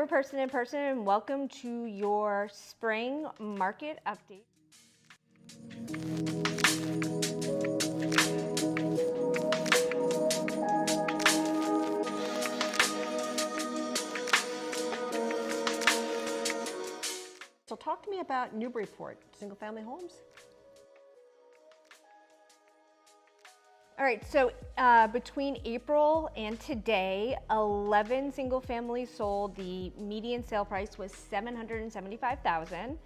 we're Person in Person, and welcome to your spring market update. So talk to me about Newburyport, single-family homes. All right, so between April and today, 11 single families sold. The median sale price was $775,000.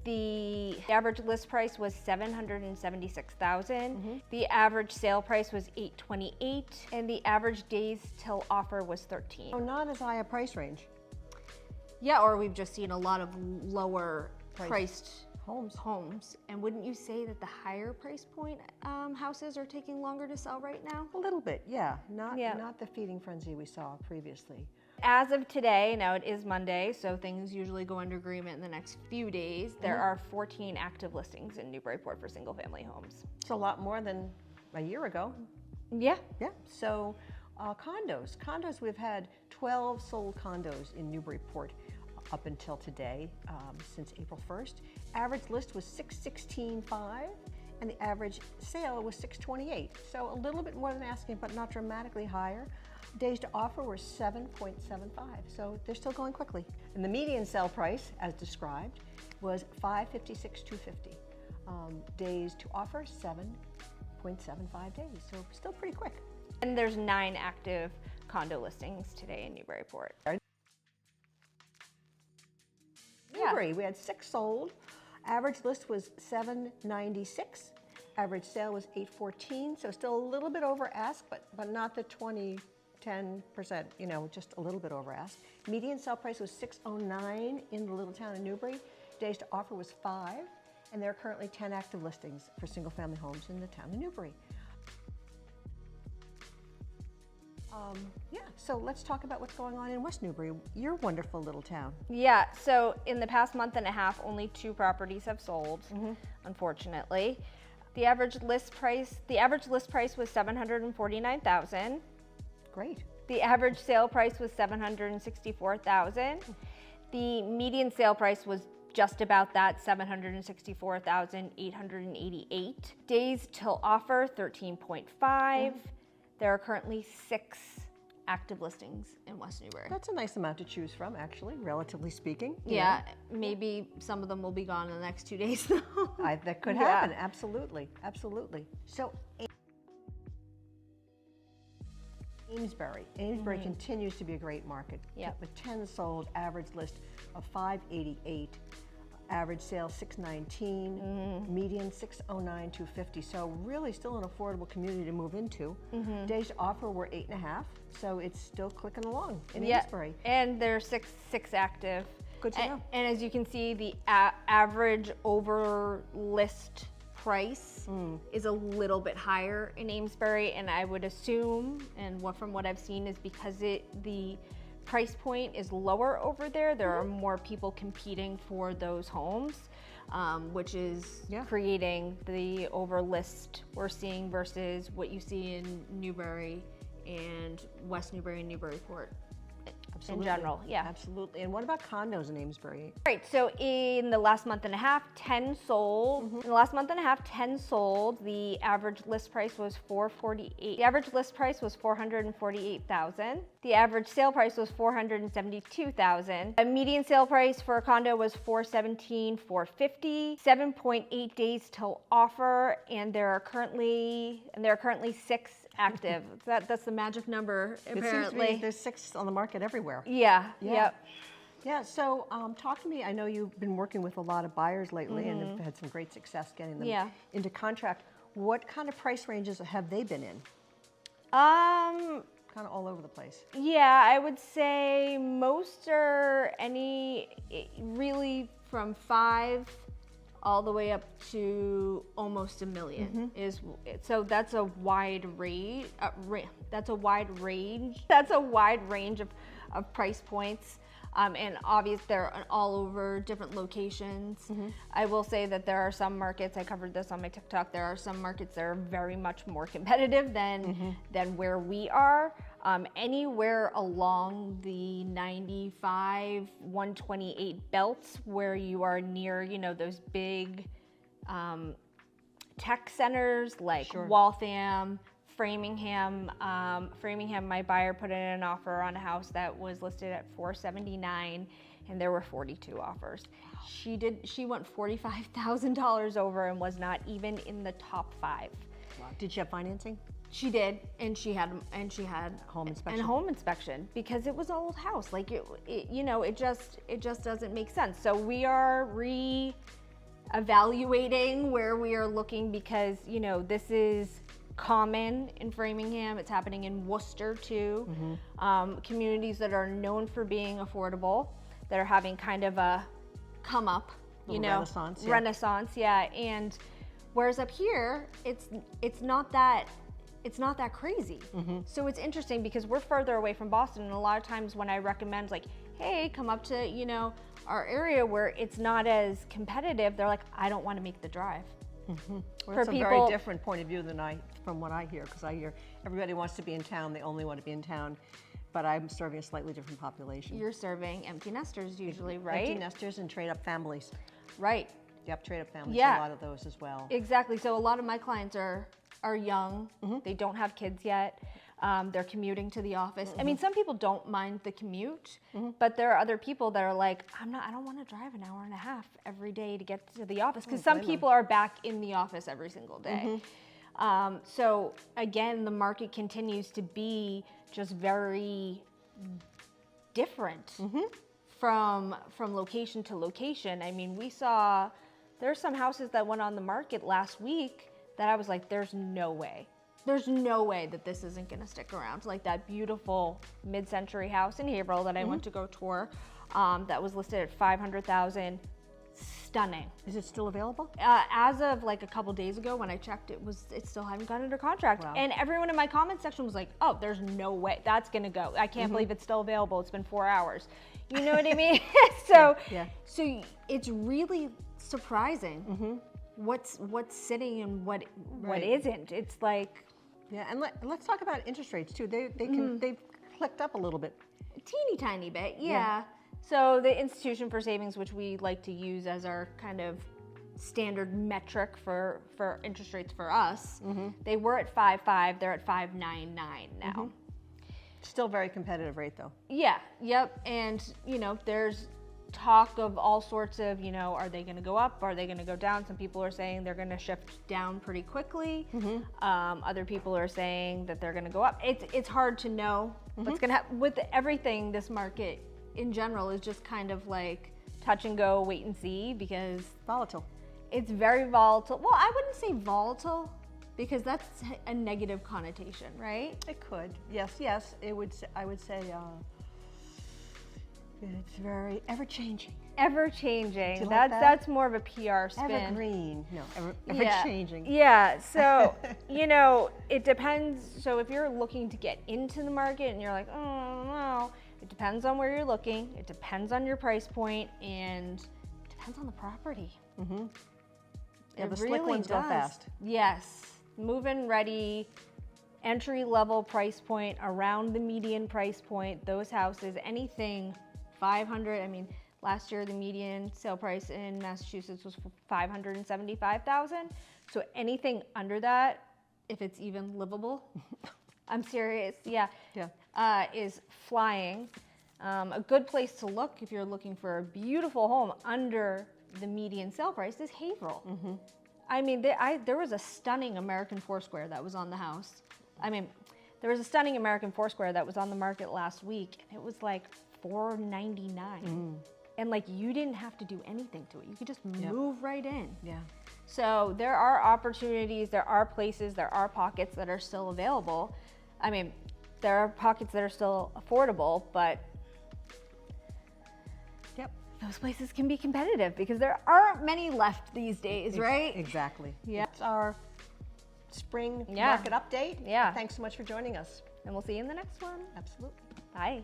The average list price was $776,000. The average sale price was $828, and the average days till offer was 13. So not as high a price range. Yeah, or we've just seen a lot of lower priced homes. And wouldn't you say that the higher price point houses are taking longer to sell right now? A little bit, yeah. Not the feeding frenzy we saw previously. As of today, now it is Monday, so things usually go under agreement in the next few days. There are 14 active listings in Newburyport for single family homes. It's a lot more than a year ago. Yeah. Yeah, so condos, we've had 12 sold condos in Newburyport up until today, since April 1st. Average list was $616,500, and the average sale was $628,000. So a little bit more than asking, but not dramatically higher. Days to offer were 7.75, so they're still going quickly. And the median sale price, as described, was $556,250. Days to offer, 7.75 days, so still pretty quick. And there's 9 active condo listings today in Newburyport. Newbury, we had 6 sold. Average list was $796. Average sale was $814, so still a little bit over ask, but not the 10%, just a little bit over ask. Median sale price was $609 in the little town of Newbury. Days to offer was 5, and there are currently 10 active listings for single family homes in the town of Newbury. So let's talk about what's going on in West Newbury, your wonderful little town. Yeah, so in the past month and a half, only 2 properties have sold, unfortunately. The average list price was $749,000. Great. The average sale price was $764,000. The median sale price was just about that, $764,888. Days till offer, 13.5. There are currently 6 active listings in West Newbury. That's a nice amount to choose from, actually, relatively speaking. Yeah, maybe some of them will be gone in the next 2 days, though. That could happen, absolutely, absolutely. So, Amesbury continues to be a great market. Yep. With 10 sold, average list of $588. Average sale $619, median $609,250. So really still an affordable community to move into. Days to offer were 8.5, so it's still clicking along in Amesbury. And there's six active. Good to know. And as you can see, the average over list price is a little bit higher in Amesbury, and I would assume, and from what I've seen, is because the price point is lower over there. There are more people competing for those homes, which is creating the over list we're seeing versus what you see in Newbury and West Newbury and Newburyport. Absolutely. In general, yeah. Absolutely. And what about condos in Amesbury? Right, so in the last month and a half, 10 sold. In the last month and a half, 10 sold. The average list price was $448,000. The average list price was $448,000. The average sale price was $472,000. The median sale price for a condo was $417,450. 7.8 days till offer, and there are currently 6 active. That's the magic number, apparently. It seems to be there's 6 on the market everywhere. Yeah. Yep. Yeah, so talk to me. I know you've been working with a lot of buyers lately and have had some great success getting them into contract. What kind of price ranges have they been in? Kind of all over the place. Yeah, I would say most are really from 5 all the way up to almost $1 million. So that's a wide range. That's a wide range of price points. And obviously they're all over different locations. I will say that there are some markets, I covered this on my TikTok, there are some markets that are very much more competitive than where we are. Anywhere along the 95, 128 belts where you are near, you know, those big tech centers like Waltham, Framingham. Framingham, my buyer put in an offer on a house that was listed at $479, and there were 42 offers. She went $45,000 over and was not even in the top 5. Wow. Did she have financing? She did, and she had home inspection. And home inspection, because it was an old house. Like it just doesn't make sense. So we are evaluating where we are looking, because you know this is common in Framingham. It's happening in Worcester too. Communities that are known for being affordable, that are having kind of a come up, renaissance, yeah. And whereas up here, it's not that crazy. So it's interesting because we're further away from Boston, and a lot of times when I recommend like, hey, come up to, you know, our area where it's not as competitive, they're like, I don't want to make the drive. Well, it's a very different point of view from what I hear, because I hear everybody wants to be in town, they only want to be in town, but I'm serving a slightly different population. You're serving empty nesters usually, right? Empty nesters and trade-up families. Right. Yep, trade-up families, Yeah. a lot of those as well. Exactly. So a lot of my clients are young. They don't have kids yet. They're commuting to the office. I mean, some people don't mind the commute, but there are other people that are like, I don't want to drive an hour and a half every day to get to the office, because some people are back in the office every single day. So again, the market continues to be just very different from location to location. I mean, there's some houses that went on the market last week that I was like, there's no way that this isn't gonna stick around. Like that beautiful mid-century house in Haverhill that I went to go tour, that was listed at $500,000. Stunning. Is it still available? As of like a couple days ago when I checked, it still hadn't gone under contract. Wow. And everyone in my comment section was like, oh, there's no way that's gonna go. I can't believe it's still available. It's been 4 hours. You know what I mean? So it's really surprising what's sitting and what isn't. It's like, yeah. And let's talk about interest rates too. They've clicked up a little bit. A teeny tiny bit, yeah. So the Institution for Savings, which we like to use as our kind of standard metric for interest rates for us, they were at 5.5. They're at 5.99 now. Still very competitive rate though. Yeah. Yep. And you know, there's talk of all sorts of, you know, are they going to go up? Are they going to go down? Some people are saying they're going to shift down pretty quickly. Other people are saying that they're going to go up. It's hard to know what's going to happen with everything. This market in general is just kind of like touch and go, wait and see, because volatile. It's very volatile. Well, I wouldn't say volatile, because that's a negative connotation, right? It could. Yes. I would say it's very ever-changing. Ever-changing. That's more of a PR spin. Evergreen. No, ever-changing. Yeah. So, you know, it depends. So if you're looking to get into the market and you're like, oh, no, it depends on where you're looking. It depends on your price point, and it depends on the property. Yeah, the slick ones go fast. Yes. Move-in ready, entry-level price point, around the median price point. Those houses, anything 500. I mean, last year the median sale price in Massachusetts was $575,000. So anything under that, if it's even livable, I'm serious, is flying. A good place to look if you're looking for a beautiful home under the median sale price is Haverhill. I mean, there was a stunning American Foursquare that was on the house. I mean, there was a stunning American Foursquare that was on the market last week, and it was like $499. And like, you didn't have to do anything to it. You could just move right in. Yeah. So there are opportunities, there are places, there are pockets that are still available. I mean, there are pockets that are still affordable, but those places can be competitive because there aren't many left these days, right? Exactly. Yeah. It's our spring market update. Yeah. Thanks so much for joining us. And we'll see you in the next one. Absolutely. Bye.